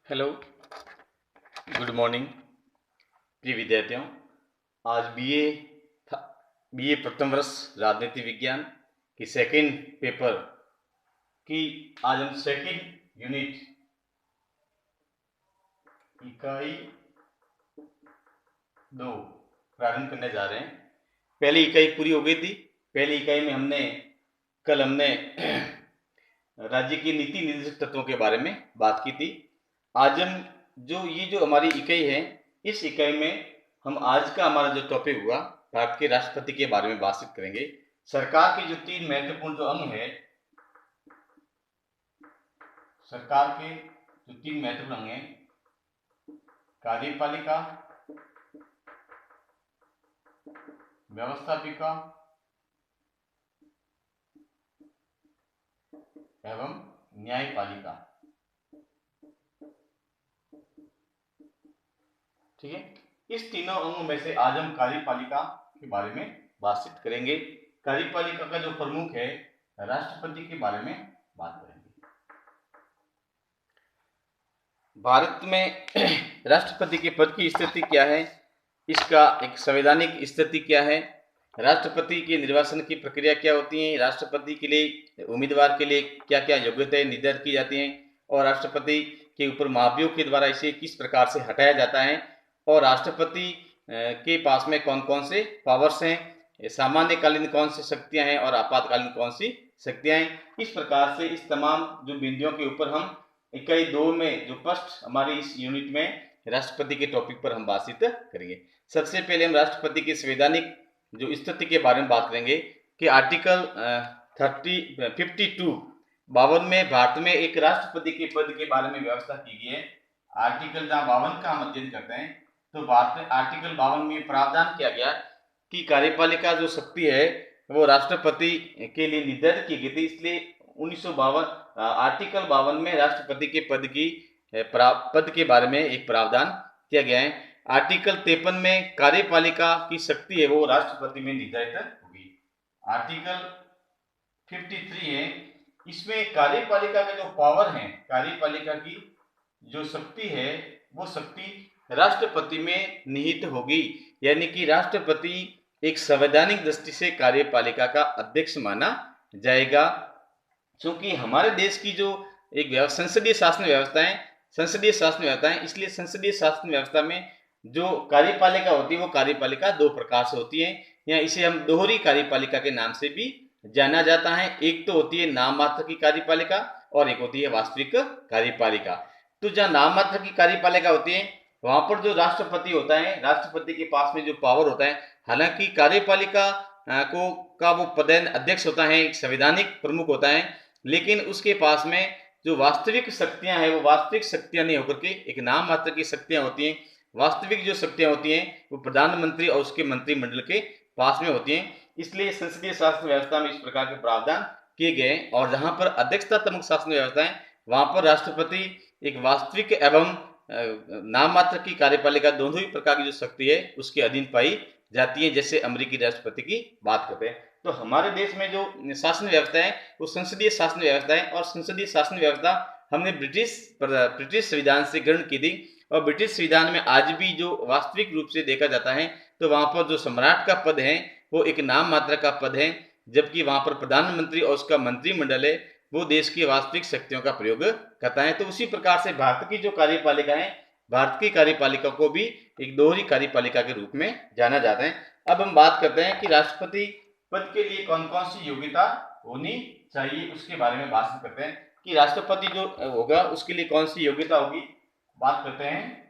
Hello, good morning प्रिय विद्यार्थियों। आज बीए प्रथम वर्ष राजनीति विज्ञान की सेकंड पेपर की आज हम सेकंड यूनिट इकाई 2 प्रारंभ करने जा रहे हैं। पहली इकाई पूरी हो गई थी। पहली इकाई में हमने राज्य की नीति निर्देशक तत्वों के बारे में बात की थी। आज हम जो हमारी इकाई है, इस इकाई में हम आज का हमारा जो टॉपिक हुआ भारत के राष्ट्रपति के बारे में बातचीत करेंगे। सरकार के जो 3 महत्वपूर्ण जो अंग है, सरकार के जो 3 महत्वपूर्ण अंग हैं, कार्यपालिका, व्यवस्थापिका एवं न्यायपालिका। ठीक है, इस तीनों अंगों में से आज हम कार्यपालिका के बारे में बातचीत करेंगे। कार्यपालिका का जो प्रमुख है, राष्ट्रपति के बारे में बात करेंगे। भारत में राष्ट्रपति के पद की स्थिति क्या है, इसका एक संवैधानिक स्थिति क्या है, राष्ट्रपति के निर्वाचन की प्रक्रिया क्या होती है, राष्ट्रपति के लिए उम्मीदवार के लिए क्या क्या योग्यताएं निर्धारित की जाती हैं, और राष्ट्रपति के ऊपर महाभियोग के द्वारा इसे किस प्रकार से हटाया जाता है, और राष्ट्रपति के पास में कौन कौन से पावर्स हैं, सामान्यकालीन कौन सी शक्तियां हैं और आपातकालीन कौन सी शक्तियां हैं। इस प्रकार से इस तमाम जो बिंदुओं के ऊपर हम इकाई 2 में जो फर्स्ट हमारी इस यूनिट में राष्ट्रपति के टॉपिक पर हम बातचीत करेंगे। सबसे पहले हम राष्ट्रपति की संवैधानिक जो स्थिति के बारे में बात करेंगे कि आर्टिकल 52 में भारत में एक राष्ट्रपति के पद के बारे में व्यवस्था की गई है। आर्टिकल जहां 52 का हम अध्ययन करते हैं तो भारत में आर्टिकल 52 में प्रावधान किया गया कि कार्यपालिका जो शक्ति है वो राष्ट्रपति के लिए निर्धारित की गई थी। इसलिए 1952 आर्टिकल 52 में राष्ट्रपति के पद के बारे में एक प्रावधान किया गया है। आर्टिकल 53 में कार्यपालिका की शक्ति है वो राष्ट्रपति में निर्धारित होगी। आर्टिकल 53 है, इसमें कार्यपालिका के जो पावर है, कार्यपालिका की जो शक्ति है वो शक्ति राष्ट्रपति में निहित होगी, यानी कि राष्ट्रपति एक संवैधानिक दृष्टि से कार्यपालिका का अध्यक्ष माना जाएगा। क्योंकि हमारे देश की जो एक संसदीय शासन व्यवस्था है, इसलिए संसदीय शासन व्यवस्था में जो कार्यपालिका होती है वो कार्यपालिका 2 प्रकार से होती है, या इसे हम दोहरी कार्यपालिका के नाम से भी जाना जाता है। एक तो होती है नाम मात्र की कार्यपालिका और एक होती है वास्तविक कार्यपालिका। तो जहाँ नाम मात्र की कार्यपालिका होती है वहां पर जो राष्ट्रपति होता है, राष्ट्रपति के पास में जो पावर होता है, हालांकि कार्यपालिका का वो पदेन अध्यक्ष होता है, एक संवैधानिक प्रमुख होता है, लेकिन उसके पास में जो वास्तविक शक्तियां हैं वो वास्तविक शक्तियां नहीं होकर के एक नाम मात्र की शक्तियां होती हैं। वास्तविक जो शक्तियां होती हैं वो प्रधानमंत्री और उसके मंत्रिमंडल के पास में होती हैं। इसलिए संसदीय शासन व्यवस्था में इस प्रकार के प्रावधान किए गए, और जहां पर अध्यक्षतात्मक शासन व्यवस्था है वहां पर राष्ट्रपति एक वास्तविक एवं नाम मात्र की कार्यपालिका दोनों ही प्रकार की जो शक्ति है उसके अधीन पाई जाती है। जैसे अमेरिकी राष्ट्रपति की बात करते हैं, तो हमारे देश में जो शासन व्यवस्था है वो संसदीय शासन व्यवस्था है, और संसदीय शासन व्यवस्था हमने ब्रिटिश संविधान से ग्रहण की थी। और ब्रिटिश संविधान में आज भी जो वास्तविक रूप से देखा जाता है तो वहां पर जो सम्राट का पद है वो एक नाम मात्र का पद है, जबकि वहां पर प्रधानमंत्री और उसका मंत्रिमंडल है वो देश की वास्तविक शक्तियों का प्रयोग करता है। तो उसी प्रकार से भारत की जो कार्यपालिका है, भारत की कार्यपालिका को भी एक दोहरी कार्यपालिका के रूप में जाना जाता है। अब हम बात करते हैं कि राष्ट्रपति पद के लिए कौन कौन सी योग्यता होनी चाहिए, उसके बारे में बात करते हैं कि राष्ट्रपति जो होगा उसके लिए कौन सी योग्यता होगी। बात करते हैं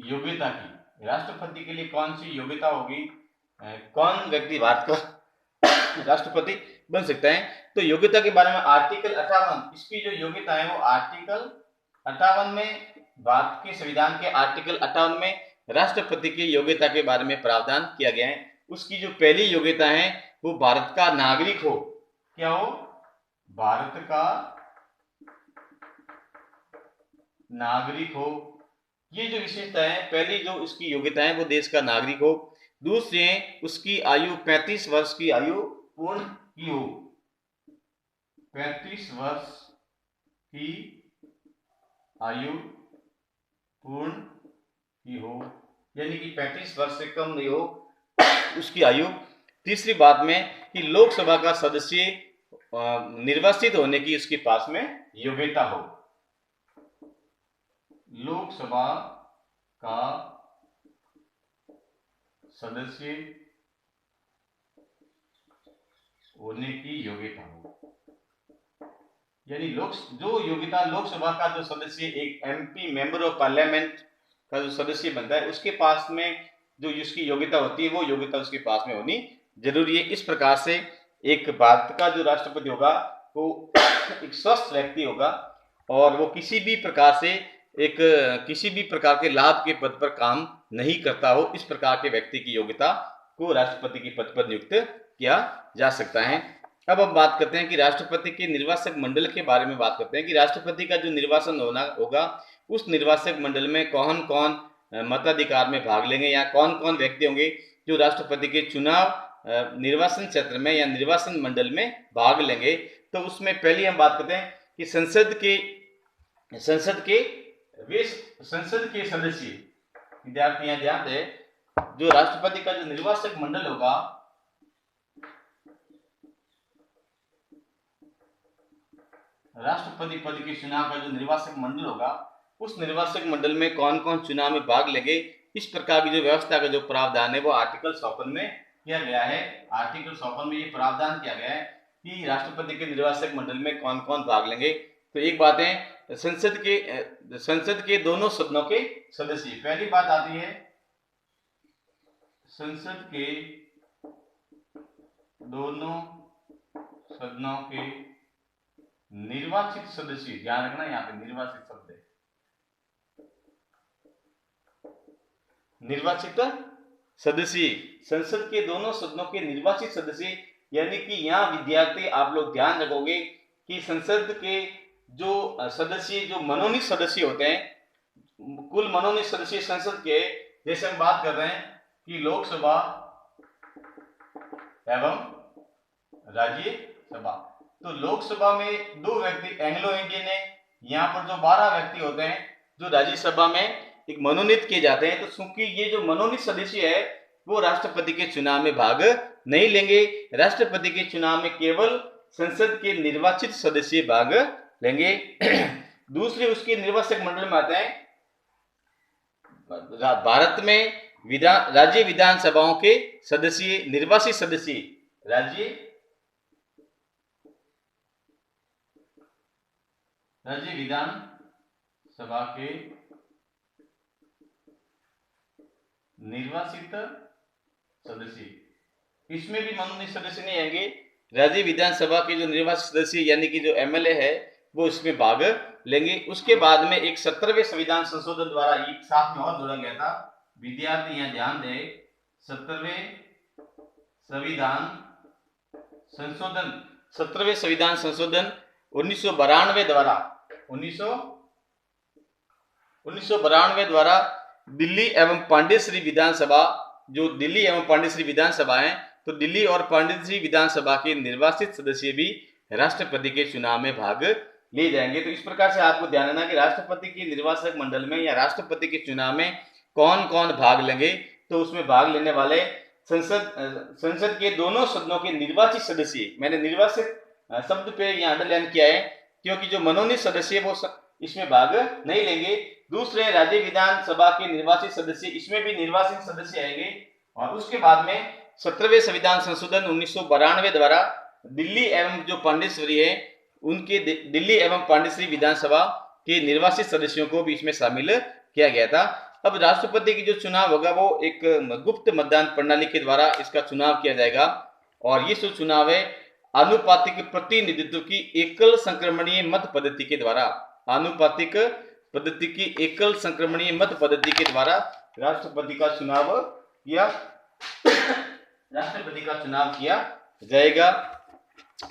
योग्यता की, राष्ट्रपति के लिए कौन सी योग्यता होगी, कौन व्यक्ति भारत का राष्ट्रपति बन सकता है। तो योग्यता के बारे में आर्टिकल 58, इसकी जो योग्यता है वो आर्टिकल 58 में, भारत के संविधान के आर्टिकल 58 में राष्ट्रपति की योग्यता के बारे में प्रावधान किया गया है। उसकी जो पहली योग्यता है वो भारत का नागरिक हो। क्या हो? भारत का नागरिक हो। ये जो विशेषता है, पहली जो इसकी योग्यता है वो देश का नागरिक हो। दूसरी है उसकी आयु 35 वर्ष की आयु पूर्ण की हो, 35 वर्ष की आयु पूर्ण की हो, यानी कि 35 वर्ष से कम नहीं हो उसकी आयु। तीसरी बात में कि लोकसभा का सदस्य निर्वाचित होने की उसके पास में योग्यता हो। लोकसभा का सदस्य होने की योग्यता हो, यानी जो योग्यता लोकसभा का जो सदस्य एक एमपी मेंबर ऑफ पार्लियामेंट का जो सदस्य बनता है उसके पास में जो उसकी योग्यता होती है वो योग्यता उसके पास में होनी जरूरी है। इस प्रकार से एक भारत का जो राष्ट्रपति होगा वो एक स्वस्थ व्यक्ति होगा और वो किसी भी प्रकार के लाभ के पद पर काम नहीं करता हो, इस प्रकार के व्यक्ति की योग्यता को राष्ट्रपति के पद पर नियुक्त किया जा सकता है। अब हम बात करते हैं कि राष्ट्रपति के निर्वाचक मंडल के बारे में बात करते हैं कि राष्ट्रपति का जो निर्वाचन होगा उस निर्वाचक मंडल में कौन कौन मताधिकार में भाग लेंगे या कौन कौन व्यक्ति होंगे जो राष्ट्रपति के चुनाव निर्वाचन क्षेत्र में या निर्वाचन मंडल में भाग लेंगे। तो उसमें पहली हम बात करते हैं कि संसद के सदस्य, विद्यार्थी यहाँ ध्यान दें, जो राष्ट्रपति का जो निर्वाचक मंडल होगा राष्ट्रपति पद के चुनाव का जो निर्वाचक मंडल होगा उस निर्वाचक मंडल में कौन कौन चुनाव में भाग लेंगे, इस प्रकार की जो व्यवस्था का जो प्रावधान है वो आर्टिकल 54 में किया गया है। आर्टिकल 54 में ये प्रावधान किया गया है कि राष्ट्रपति के निर्वाचक मंडल में कौन कौन भाग लेंगे। तो एक बात है संसद के दोनों सदनों के सदस्य। पहली बात आती है संसद के दोनों सदनों के निर्वाचित सदस्य, ध्यान रखना यहाँ पे निर्वाचित शब्द है, निर्वाचित सदस्य, संसद के दोनों सदनों के निर्वाचित सदस्य, यानी कि यहाँ विद्यार्थी आप लोग ध्यान रखोगे कि संसद के जो सदस्य जो मनोनीत सदस्य होते हैं, कुल मनोनीत सदस्य संसद के, जैसे हम बात कर रहे हैं कि लोकसभा एवं राज्यसभा, तो लोकसभा में 2 व्यक्ति एंग्लो इंडियन है, यहाँ पर जो 12 व्यक्ति होते हैं जो राज्यसभा में एक मनोनीत किए जाते हैं। तो चूंकि ये जो मनोनीत सदस्य है वो राष्ट्रपति के चुनाव में भाग नहीं लेंगे, राष्ट्रपति के चुनाव में केवल संसद के निर्वाचित सदस्य भाग लेंगे। दूसरे उसके निर्वाचक मंडल में आते हैं भारत में राज्य विधानसभाओं के सदस्य, निर्वाचित सदस्य, राज्य विधानसभा के निर्वाचित सदस्य, इसमें भी मनोनीत सदस्य नहीं आएंगे। राज्य विधानसभा के जो निर्वाचित सदस्य यानी कि जो एमएलए है वो इसमें भाग लेंगे। उसके बाद में एक 17वें संविधान संशोधन द्वारा एक साथ में और जोड़ा गया था, विद्यार्थी यहाँ ध्यान दें, 17वें संविधान संशोधन 1992 द्वारा दिल्ली एवं पांडेसरी विधानसभा, जो दिल्ली एवं पांडेसरी विधानसभा है, तो दिल्ली और पांडेसरी विधानसभा के निर्वाचित सदस्य भी राष्ट्रपति के चुनाव में भाग ले जाएंगे। तो इस प्रकार से आपको ध्यान रखना कि राष्ट्रपति के निर्वाचक मंडल में या राष्ट्रपति के चुनाव में कौन कौन भाग लेंगे। तो उसमें भाग लेने वाले संसद के दोनों सदनों के निर्वाचित सदस्य, मैंने निर्वाचित शब्द पे यहाँ अंडरलाइन किया है क्योंकि जो मनोनीत सदस्य वो इसमें भाग नहीं लेंगे। दूसरे राज्य विधानसभा के निर्वाचित सदस्य, इसमें भी निर्वाचित सदस्य आएंगे। और उसके बाद में 17वें संविधान संशोधन 1992 द्वारा दिल्ली एवं जो पांडेसरी है उनके दिल्ली एवं पांडेसरी विधानसभा के निर्वाचित सदस्यों को भी इसमें शामिल किया गया था। अब राष्ट्रपति की जो चुनाव होगा वो एक गुप्त मतदान प्रणाली के द्वारा इसका चुनाव किया जाएगा और ये जो चुनाव है आनुपातिक प्रतिनिधित्व की एकल संक्रमणीय मत पद्धति के द्वारा, आनुपातिक पद्धति की एकल संक्रमणीय मत पद्धति के द्वारा राष्ट्रपति का चुनाव किया जाएगा।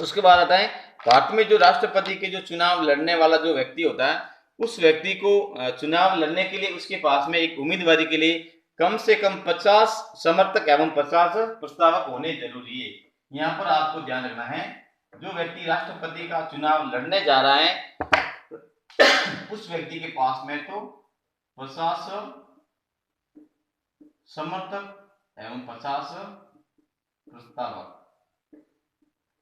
उसके बाद आता है भारत में जो राष्ट्रपति के जो चुनाव लड़ने वाला जो व्यक्ति होता है उस व्यक्ति को चुनाव लड़ने के लिए उसके पास में एक उम्मीदवारी के लिए कम से कम 50 समर्थक एवं 50 प्रस्तावक होने जरूरी है। यहाँ पर आपको ध्यान रखना है जो व्यक्ति राष्ट्रपति का चुनाव लड़ने जा रहा है उस व्यक्ति के पास में तो 50 समर्थक एवं 50 प्रस्तावक।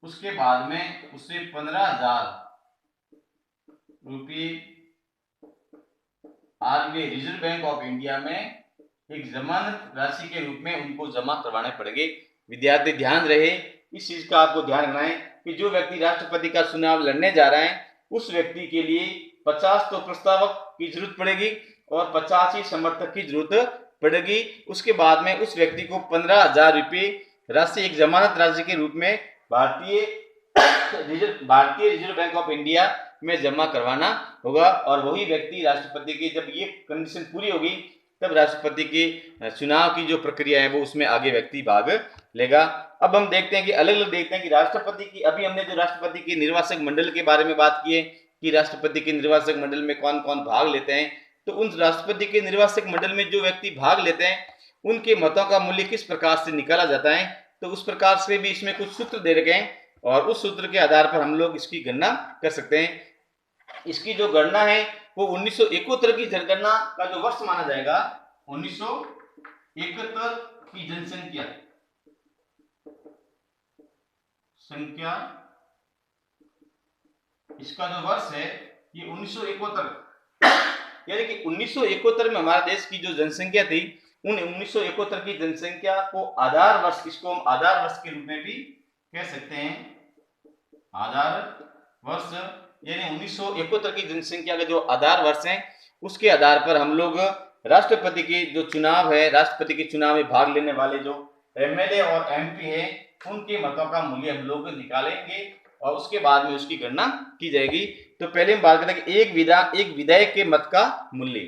उसके बाद में उसे 15,000 रुपये RBI reserve bank of India में एक जमानत राशि के रूप में उनको जमा करवाने पड़ेंगे। विद्यार्थी ध्यान रहे, इस चीज का आपको ध्यान रखना है कि जो व्यक्ति राष्ट्रपति का चुनाव लड़ने जा रहा है उस व्यक्ति के लिए 50 तो प्रस्तावक की जरूरत पड़ेगी और 50 ही समर्थक की जरूरत पड़ेगी। उसके बाद में उस व्यक्ति को 15,000 रुपये राशि एक जमानत राशि के रूप में भारतीय रिजर्व बैंक ऑफ इंडिया में जमा करवाना होगा और वही व्यक्ति राष्ट्रपति की, जब ये कंडीशन पूरी होगी तब राष्ट्रपति के चुनाव की जो प्रक्रिया है वो उसमें आगे व्यक्ति भाग लेगा। अब हम देखते हैं कि अलग अलग देखते हैं कि राष्ट्रपति की, अभी हमने जो राष्ट्रपति के निर्वाचक मंडल के बारे में बात की है कि राष्ट्रपति के निर्वाचक मंडल में कौन कौन भाग लेते हैं, तो उन राष्ट्रपति के निर्वाचक मंडल में जो व्यक्ति भाग लेते हैं उनके मतों का मूल्य किस प्रकार से निकाला जाता है, तो उस प्रकार से भी इसमें कुछ सूत्र दे रखे हैं और उस सूत्र के आधार पर हम लोग इसकी गणना कर सकते हैं। इसकी जो गणना है वो 1971 की जनगणना का जो वर्ष माना जाएगा, 1971 की जनसंख्या इसका जो वर्ष है ये 1971, यानी कि 1971 में हमारे देश की जो जनसंख्या थी उन 1971 की जनसंख्या को आधार वर्ष, इसको हम आधार वर्ष के रूप में भी कह सकते हैं। आधार वर्ष यानी 1971 की जनसंख्या का जो आधार वर्ष है उसके आधार पर हम लोग राष्ट्रपति के जो चुनाव है, राष्ट्रपति के चुनाव में भाग लेने वाले जो एमएलए और एमपी है उनके मतों का मूल्य हम लोग निकालेंगे और उसके बाद में उसकी गणना की जाएगी। तो पहले हम बात करें कि एक विधायक के मत का मूल्य,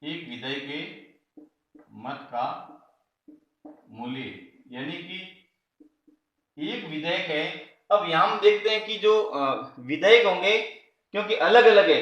एक विधायक के मत का मूल्य यानी कि एक विधायक है। अब यहां हम देखते हैं कि जो विधायक होंगे क्योंकि अलग अलग है,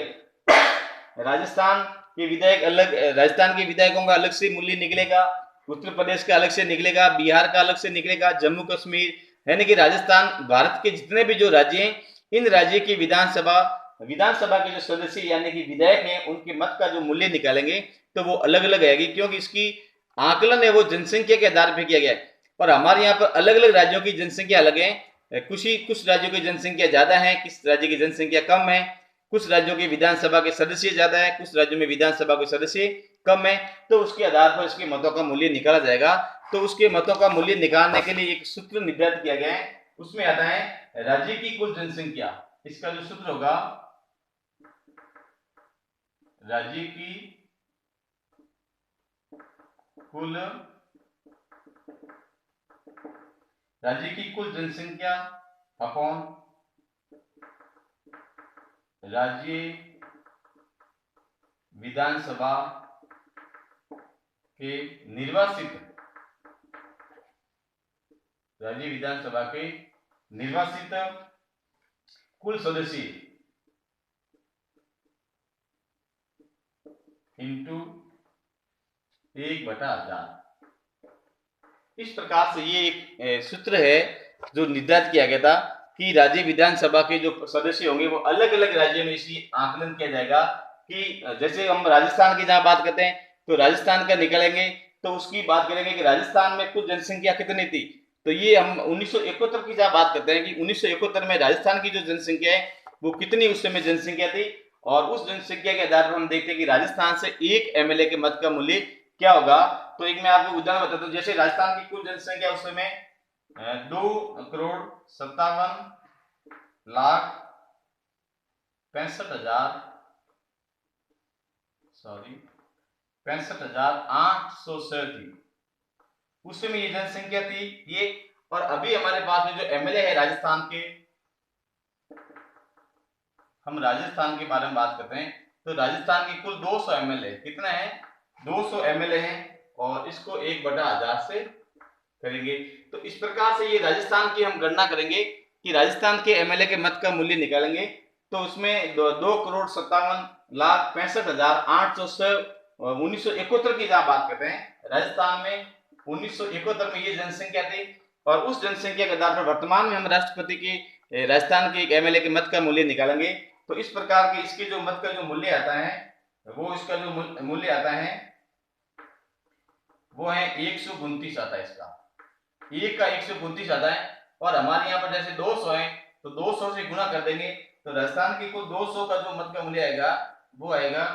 राजस्थान के विधायक अलग, राजस्थान के विधायकों का अलग से मूल्य निकलेगा, उत्तर प्रदेश का अलग से निकलेगा, बिहार का अलग से निकलेगा, जम्मू कश्मीर, यानी कि राजस्थान, भारत के जितने भी जो राज्य हैं इन राज्य की विधानसभा के जो सदस्य यानी कि विधायक हैं उनके मत का जो मूल्य निकालेंगे तो वो अलग अलग आएगी, क्योंकि इसकी आकलन है वो जनसंख्या के आधार पर किया गया है। और हमारे यहाँ पर अलग अलग राज्यों की जनसंख्या अलग है, कुछ राज्यों की जनसंख्या ज्यादा है, किस राज्य की जनसंख्या कम है, कुछ राज्यों के विधानसभा के सदस्य ज्यादा है, कुछ राज्यों में विधानसभा के सदस्य कम है, तो उसके आधार पर इसके मतों का मूल्य निकाला जाएगा। तो उसके मतों का मूल्य निकालने के लिए एक सूत्र निर्धारित किया गया है, उसमें आता है राज्य की कुल जनसंख्या। इसका जो सूत्र होगा राज्य की कुल जनसंख्या अपॉन राज्य विधानसभा के निर्वाचित कुल सदस्य इंटू 1/1000। इस प्रकार से ये एक सूत्र है जो निर्धारित किया गया था कि राज्य विधानसभा के जो सदस्य होंगे वो अलग अलग राज्यों में इसी आकलन किया जाएगा कि जैसे हम राजस्थान की जहां बात करते हैं तो राजस्थान का निकालेंगे तो उसकी बात करेंगे कि राजस्थान में कुल जनसंख्या कितनी थी, तो ये हम 1971 की जहां बात करते हैं कि 1971 में राजस्थान की जो जनसंख्या है वो कितनी उस समय जनसंख्या थी और उस जनसंख्या के आधार पर हम देखते हैं कि राजस्थान से एक एमएलए के मत का मूल्य क्या होगा। तो एक मैं आपको उदाहरण बताता हूँ, जैसे राजस्थान की कुल जनसंख्या उस समय 2,65,800 थी, उस समय ये जनसंख्या थी ये। और अभी हमारे पास में जो एमएलए है राजस्थान के, हम राजस्थान के बारे में बात करते हैं तो राजस्थान की कुल 200 एमएलए, कितना है 200 एमएलए हैं और इसको 1/1000 से करेंगे। तो इस प्रकार से ये राजस्थान की हम गणना करेंगे कि राजस्थान के एमएलए के मत का मूल्य निकालेंगे तो उसमें 2,57,65,800 1971 की जहां बात करते हैं राजस्थान में 1971 में ये जनसंख्या थी और उस जनसंख्या के आधार पर वर्तमान में हम राष्ट्रपति के राजस्थान के एक एमएलए के मत का मूल्य निकालेंगे। तो इस प्रकार के इसके जो मत का जो मूल्य आता है वो इसका जो मूल्य आता है वो है 129 आता है। इसका एक का 129 आता है और हमारे यहाँ पर जैसे 200 है तो 200 से गुना कर देंगे तो राजस्थान के कुल 200 का जो मत का मूल्य आएगा वो आएगा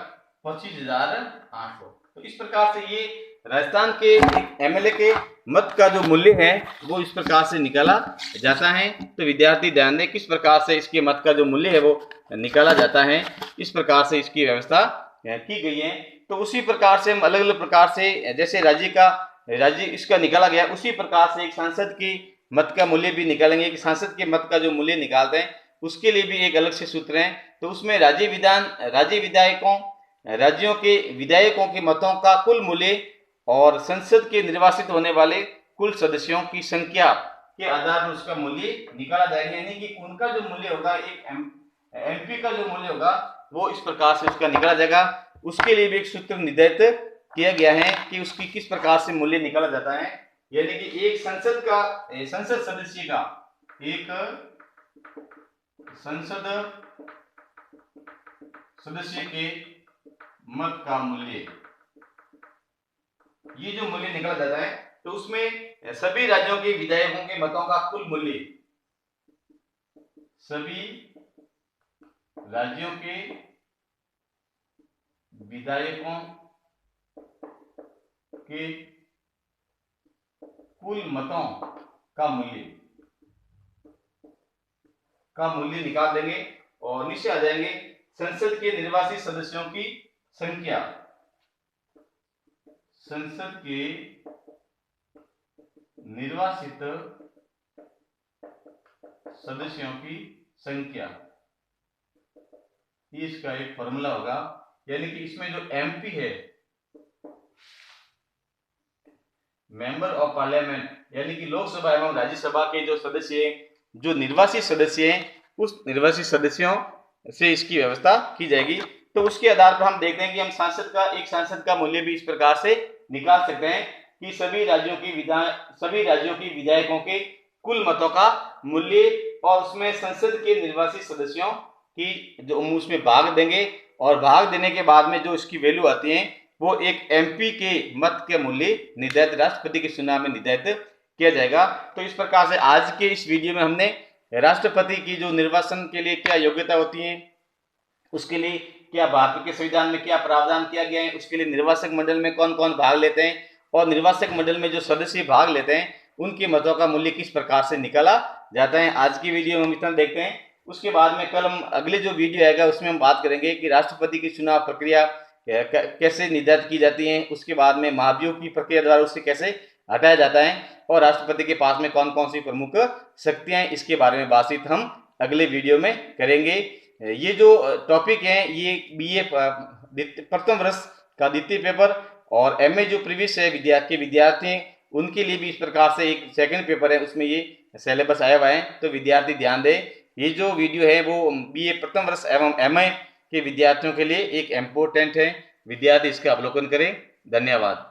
25,800। तो इस प्रकार से ये राजस्थान के एमएलए के मत का जो मूल्य है वो इस प्रकार से निकाला जाता है। तो विद्यार्थी ध्यान दें किस प्रकार से इसके मत का जो मूल्य है वो निकाला जाता है, इस प्रकार से इसकी व्यवस्था की गई है। तो उसी प्रकार से हम अलग अलग प्रकार से जैसे राज्य इसका निकाला गया उसी प्रकार से एक सांसद की मत का मूल्य भी निकालेंगे कि सांसद के मत का जो मूल्य निकालते हैं उसके लिए भी एक अलग से सूत्र है। तो उसमें राज्यों के विधायकों के मतों का कुल मूल्य और संसद के निर्वाचित होने वाले कुल सदस्यों की संख्या के आधार पर उसका मूल्य निकाला जाएगा, यानी कि उनका जो मूल्य होगा एक एमपी का जो मूल्य होगा वो इस प्रकार से उसका निकाला जाएगा। उसके लिए भी एक सूत्र निर्धारित किया गया है कि उसकी किस प्रकार से मूल्य निकाला जाता है, यानी कि एक संसद सदस्य के मत का मूल्य, ये जो मूल्य निकाला जाता है तो उसमें सभी राज्यों के विधायकों के मतों का कुल मूल्य, सभी राज्यों के विधायकों के कुल मतों का मूल्य निकाल देंगे और नीचे आ जाएंगे संसद के निर्वाचित सदस्यों की संख्या, संसद के निर्वाचित सदस्यों की संख्या, ये इसका एक फॉर्मूला होगा। यानी कि इसमें जो एमपी है मेंबर ऑफ पार्लियामेंट, यानी कि लोकसभा एवं राज्यसभा के जो सदस्य हैं, जो निर्वाचित सदस्य हैं, उस निर्वाचित सदस्यों से इसकी व्यवस्था की जाएगी। तो उसके आधार पर हम देखते हैं कि हम एक सांसद का मूल्य भी इस प्रकार से निकाल सकते हैं कि सभी राज्यों की विधायकों के कुल मतों का मूल्य और उसमें संसद के निर्वाचित सदस्यों की जो उसमें भाग देंगे और भाग देने के बाद में जो इसकी वैल्यू आती है वो एक एमपी के मत के मूल्य निर्धारित राष्ट्रपति के चुनाव में निर्धारित किया जाएगा। तो इस प्रकार से आज के इस वीडियो में हमने राष्ट्रपति की जो निर्वाचन के लिए क्या योग्यता होती है, उसके लिए क्या भारत के संविधान में क्या प्रावधान किया गया है, उसके लिए निर्वाचक मंडल में कौन कौन भाग लेते हैं और निर्वाचक मंडल में जो सदस्य भाग लेते हैं उनके मतों का मूल्य किस प्रकार से निकाला जाता है। आज की वीडियो में हम इतना देखते हैं। उसके बाद में कल हम अगले जो वीडियो आएगा उसमें हम बात करेंगे कि राष्ट्रपति की चुनाव प्रक्रिया कैसे निर्धारित की जाती है, उसके बाद में महाभियोग की प्रक्रिया द्वारा उसे कैसे हटाया जाता है और राष्ट्रपति के पास में कौन कौन सी प्रमुख शक्तियां हैं, इसके बारे में बातचीत हम अगले वीडियो में करेंगे। ये जो टॉपिक है ये बीए प्रथम वर्ष का द्वितीय पेपर और एमए जो प्रीवियस है विद्यार्थी हैं उनके लिए भी इस प्रकार से एक सेकंड पेपर है, उसमें ये सिलेबस आया हुआ है। तो विद्यार्थी ध्यान दें, ये जो वीडियो है वो बीए प्रथम वर्ष एवं एमए के विद्यार्थियों के लिए एक इम्पोर्टेंट है। विद्यार्थी इसका अवलोकन करें। धन्यवाद।